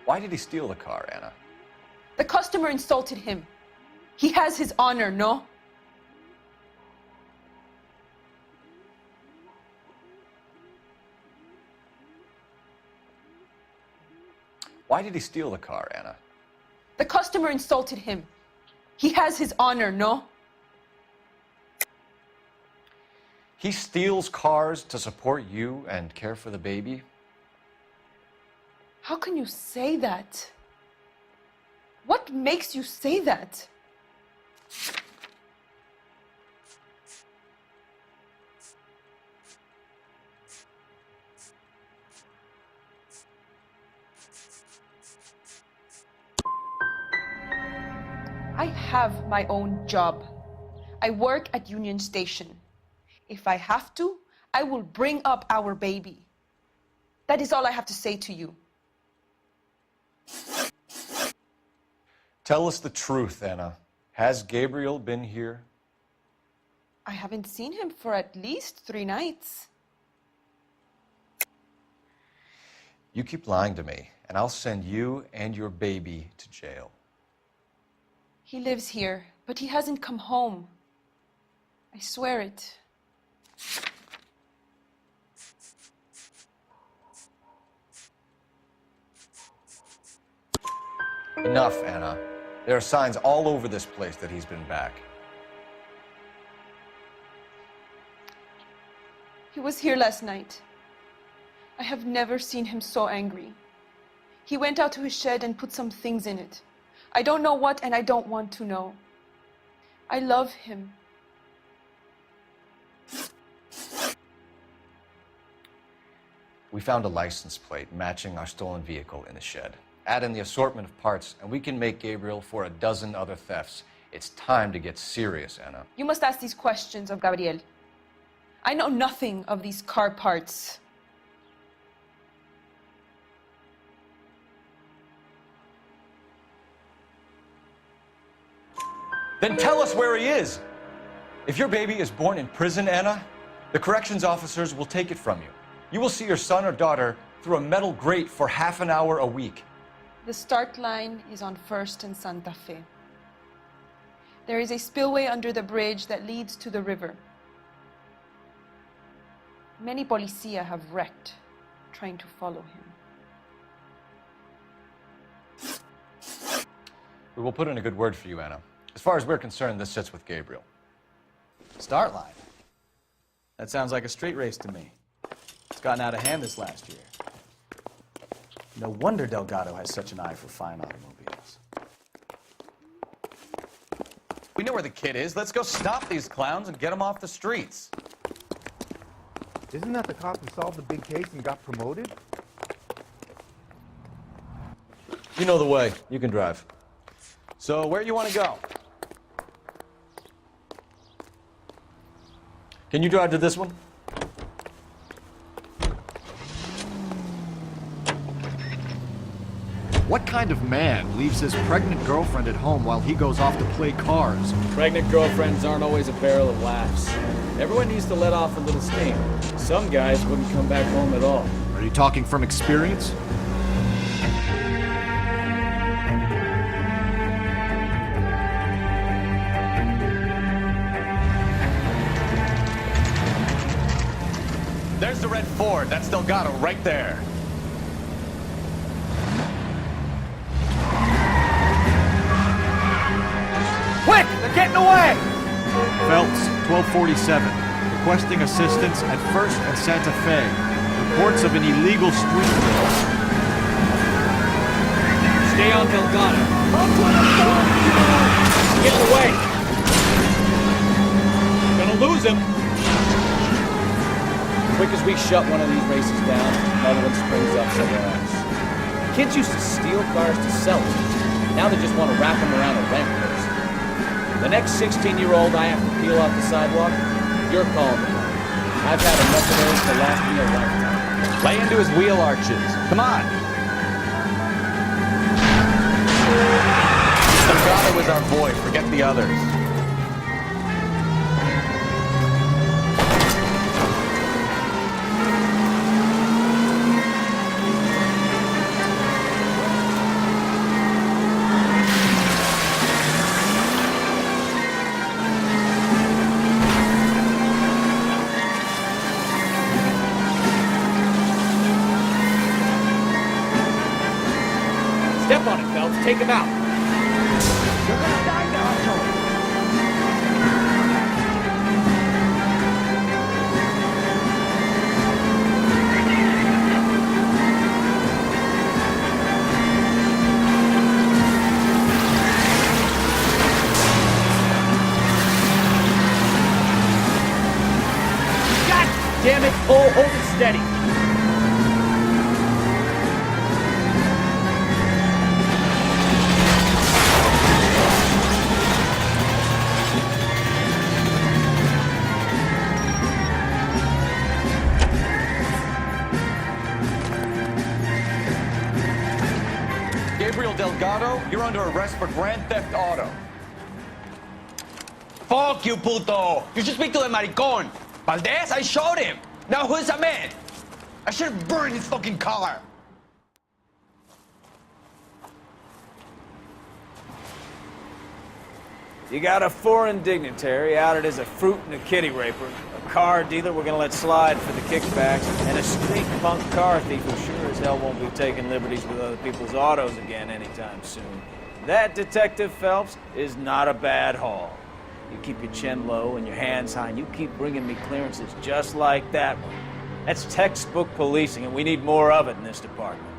Why did he steal the car, Anna? The customer insulted him. He has his honor, no? Why did he steal the car, Anna? The customer insulted him. He has his honor, no? He steals cars to support you and care for the baby? How can you say that? What makes you say that? I have my own job. I work at Union Station. If I have to, I will bring up our baby. That is all I have to say to you. Tell us the truth, Anna. Has Gabriel been here? I haven't seen him for at least 3 nights. You keep lying to me, and I'll send you and your baby to jail. He lives here, but he hasn't come home. I swear it. Enough, Anna. There are signs all over this place that he's been back. He was here last night. I have never seen him so angry. He went out to his shed and put some things in it. I don't know what, and I don't want to know. I love him. We found a license plate matching our stolen vehicle in the shed. Add in the assortment of parts, and we can make Gabriel for a dozen other thefts. It's time to get serious, Anna. You must ask these questions of Gabriel. I know nothing of these car parts. Then tell us where he is. If your baby is born in prison, Anna, the corrections officers will take it from you. You will see your son or daughter through a metal grate for half an hour a week. The start line is on 1st and Santa Fe. There is a spillway under the bridge that leads to the river. Many policia have wrecked trying to follow him. We will put in a good word for you, Anna. As far as we're concerned, this sits with Gabriel. Start line? That sounds like a street race to me. It's gotten out of hand this last year. No wonder Delgado has such an eye for fine automobiles. We know where the kid is. Let's go stop these clowns and get him off the streets. Isn't that the cop who solved the big case and got promoted? You know the way. You can drive. So, where you want to go? Can you drive to this one? What kind of man leaves his pregnant girlfriend at home while he goes off to play cars? Pregnant girlfriends aren't always a barrel of laughs. Everyone needs to let off a little steam. Some guys wouldn't come back home at all. Are you talking from experience? There's the red Ford. That's Delgado right there. Quick! They're getting away! Phelps, 1247. Requesting assistance at 1st and Santa Fe. Reports of an illegal street race. Stay on Delgado. Get away! Gonna lose him. Quick as we shut one of these races down, another one springs up somewhere else. Kids used to steal cars to sell them. Now they just want to wrap them around a lamp post. The next 16-year-old I have to peel off the sidewalk, you're calling the one. I've had enough of those to last me a lifetime. Lay into his wheel arches. Come on. Delgado is our boy. Forget the others. Step on it, Phelps. Take him out. You're gonna die now, God damn it, Cole. Hold it steady. Delgado, you're under arrest for grand theft auto. Fuck you, puto! You should speak to the maricón. Valdez, I showed him. Now who's the man? I should have burned his fucking car. You got a foreign dignitary outed as a fruit and a kitty raper, a car dealer we're gonna let slide for the kickbacks, and a street punk car thief who sure as hell won't be taking liberties with other people's autos again anytime soon. That, Detective Phelps, is not a bad haul. You keep your chin low and your hands high, and you keep bringing me clearances just like that one. That's textbook policing, and we need more of it in this department.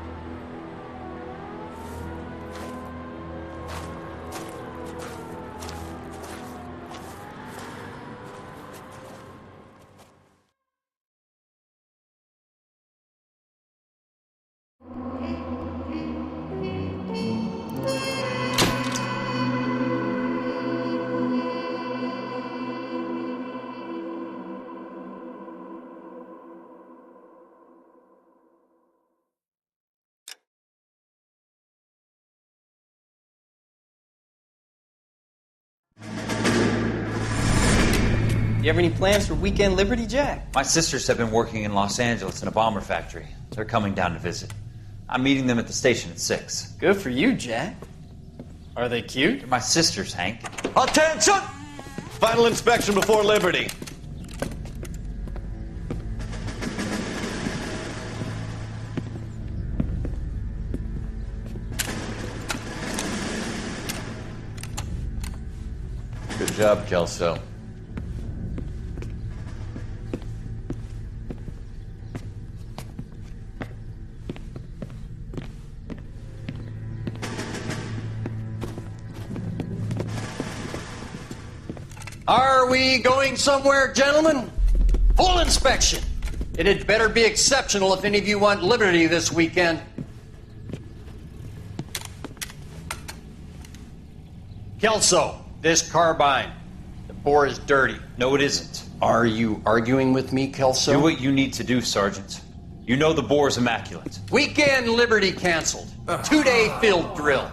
You have any plans for weekend Liberty, Jack? My sisters have been working in Los Angeles in a bomber factory. They're coming down to visit. I'm meeting them at the station at 6. Good for you, Jack. Are they cute? They're my sisters, Hank. Attention! Final inspection before Liberty. Good job, Kelso. Are we going somewhere, gentlemen? Full inspection. It had better be exceptional if any of you want liberty this weekend. Kelso, this carbine. The bore is dirty. No, it isn't. Are you arguing with me, Kelso? Do what you need to do, Sergeant. You know the bore is immaculate. Weekend Liberty canceled. 2-day field drill.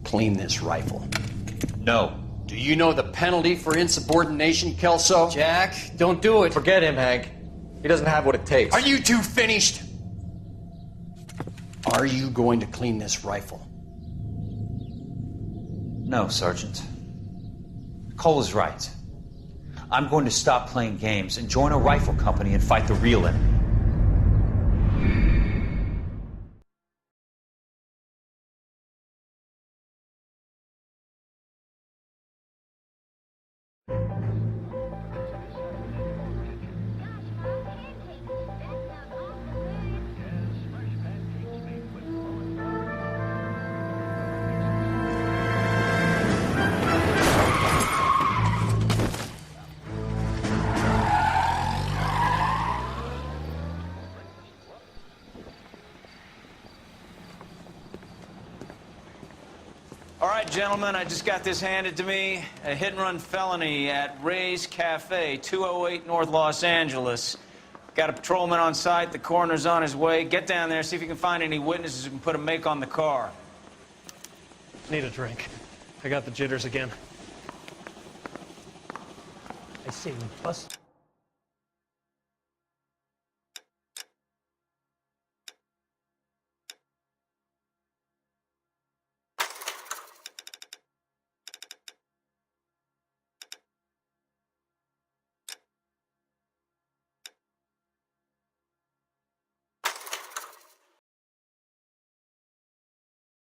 Clean this rifle. No. Do you know the penalty for insubordination, Kelso? Jack, don't do it. Forget him, Hank. He doesn't have what it takes. Are you two finished? Are you going to clean this rifle? No, Sergeant. Cole is right. I'm going to stop playing games and join a rifle company and fight the real enemy. All right, gentlemen, I just got this handed to me. A hit-and-run felony at Ray's Cafe, 208 North Los Angeles. Got a patrolman on site. The coroner's on his way. Get down there, see if you can find any witnesses who can put a make on the car. Need a drink. I got the jitters again. I see you, bust.